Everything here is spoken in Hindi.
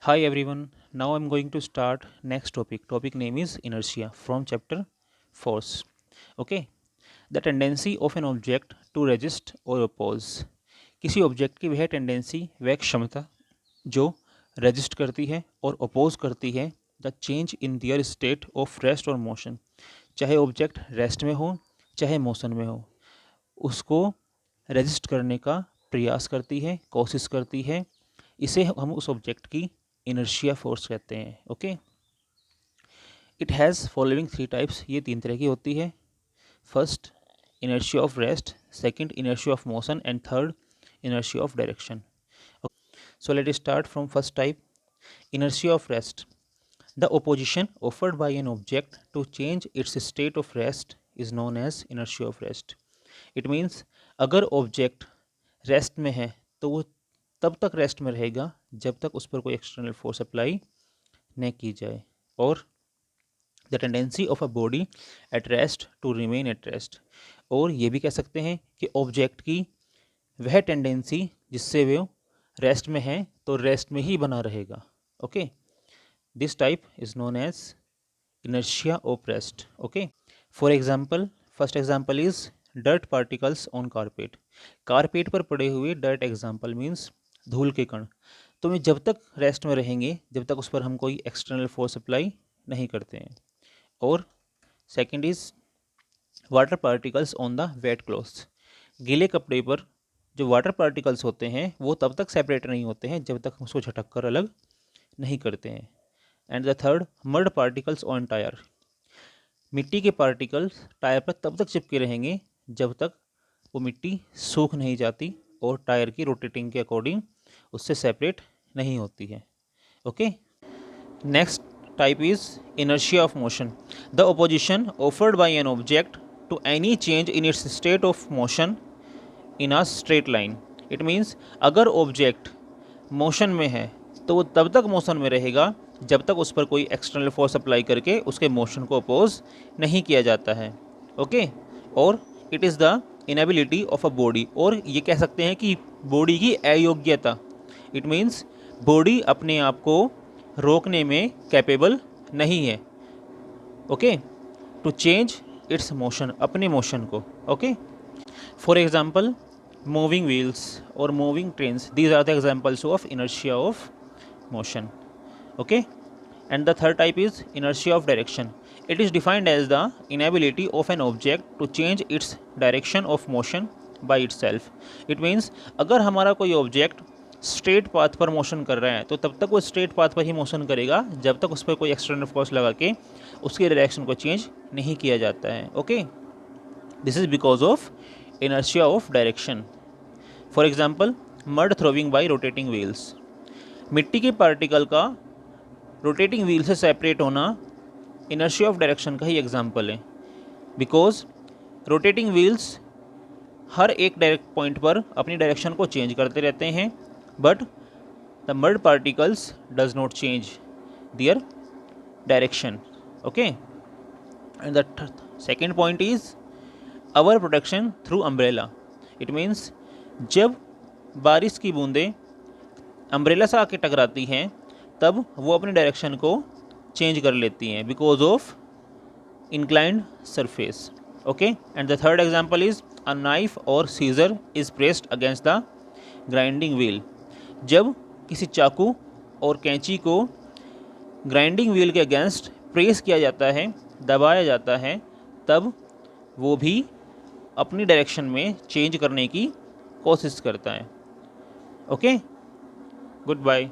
Hi everyone. Now I'm going to start next topic. Topic name is inertia from chapter force. Okay. The tendency of an object to resist or oppose. किसी ऑब्जेक्ट की वह टेंडेंसी वह क्षमता जो रेजिस्ट करती है और अपोज करती है the change in their state of rest और मोशन। चाहे ऑब्जेक्ट रेस्ट में हो चाहे मोशन में हो, उसको रेजिस्ट करने का प्रयास करती है, कोशिश करती है। इसे हम उस ऑब्जेक्ट की इनर्शिया फोर्स कहते हैं। Okay, it has following three types. ये तीन तरह की होती है। First, inertia of rest, second inertia of motion and third inertia of direction. So let start from first type, inertia of rest. The opposition offered by an object to change its state of rest is known as inertia of rest. It means अगर ऑब्जेक्ट रेस्ट में है तो वो तब तक रेस्ट में रहेगा जब तक उस पर कोई एक्सटर्नल फोर्स अप्लाई न की जाए। और the tendency of a body at rest to remain at rest. और ये भी कह सकते हैं कि ऑब्जेक्ट की वह टेंडेंसी जिससे वो रेस्ट में है तो रेस्ट में ही बना रहेगा। Okay, this type is known as inertia of rest. Okay, for example, first example is dirt particles on carpet. Carpet पर पड़े हुए डर्ट एग्जाम्पल मीन्स धूल के कण। तो वे जब तक रेस्ट में रहेंगे जब तक उस पर हम कोई एक्सटर्नल फोर्स अप्लाई नहीं करते हैं। और second is water particles on the wet clothes. गीले कपड़े पर जो वाटर पार्टिकल्स होते हैं वो तब तक सेपरेट नहीं होते हैं जब तक हम उसको झटक कर अलग नहीं करते हैं। And the third, mud particles on tyre. मिट्टी के पार्टिकल्स टायर पर तब तक चिपके रहेंगे जब तक वो मिट्टी सूख नहीं जाती और टायर की रोटेटिंग के अकॉर्डिंग उससे सेपरेट नहीं होती है। Okay, next type is inertia of motion. The opposition offered by an object to any change in its state of motion in a straight line. It means अगर ऑब्जेक्ट मोशन में है तो वो तब तक मोशन में रहेगा जब तक उस पर कोई एक्सटर्नल फोर्स अप्लाई करके उसके मोशन को अपोज नहीं किया जाता है। ओके, और it is the inability of a body. और ये कह सकते हैं कि बॉडी की अयोग्यता। इट मीन्स बॉडी अपने आप को रोकने में कैपेबल नहीं है। Okay, to change its motion, अपने मोशन को। Okay, for example moving wheels और moving trains, these are the examples of inertia of motion. Okay, and the third type is inertia of direction. It is defined as the inability of an object to change its direction of motion by itself. It means अगर हमारा कोई ऑब्जेक्ट स्ट्रेट पाथ पर मोशन कर रहा है तो तब तक वो स्ट्रेट पाथ पर ही मोशन करेगा जब तक उस पर कोई एक्सटर्नल फोर्स लगा के उसकी डायरेक्शन को चेंज नहीं किया जाता है। Okay, this is because of inertia of direction. For example, mud throwing by rotating wheels. मिट्टी के पार्टिकल का रोटेटिंग व्हील से सेपरेट होना इनर्शिया ऑफ डायरेक्शन का ही एग्जाम्पल है। बिकॉज रोटेटिंग व्हील्स हर एक डायरेक्ट पॉइंट पर अपनी डायरेक्शन को चेंज करते रहते हैं, but the mud particles does not change their direction. Okay, and the second point is our protection through umbrella. It means जब बारिश की बूंदें अम्ब्रेला से आके टकराती हैं तब वो अपनी डायरेक्शन को चेंज कर लेती हैं because of inclined surface. Okay, and the third example is a knife और scissor is pressed against the grinding wheel. जब किसी चाकू और कैंची को ग्राइंडिंग व्हील के अगेंस्ट प्रेस किया जाता है, दबाया जाता है, तब वो भी अपनी डायरेक्शन में चेंज करने की कोशिश करता है। Okay, good bye.